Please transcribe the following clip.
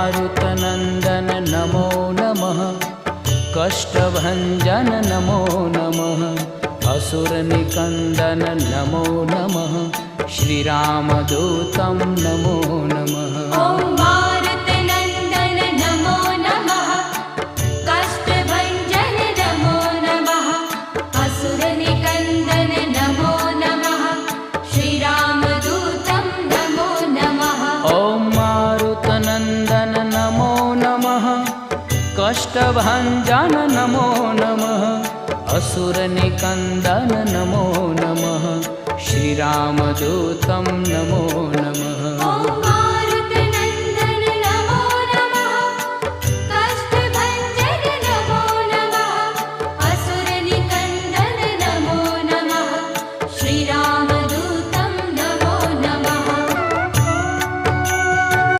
मारुतनन्दन नमो नमः। कष्टभञ्जन नमो नमः। असुरनिकन्दन नमो नमः। श्रीरामदूतं नमो नमः। ॐ मारुतनन्दन नमो नमः। कष्टभञ्जन नमो नमः। असुरनिकन्दन नमो नमः। श्रीरामदूतं नमो नमः। ॐ मारुतनन्दन नमो नमः। कष्टभञ्जन नमो नमः। असुरनिकन्दन नमो नमः। श्रीरामदूतं नमो नमः।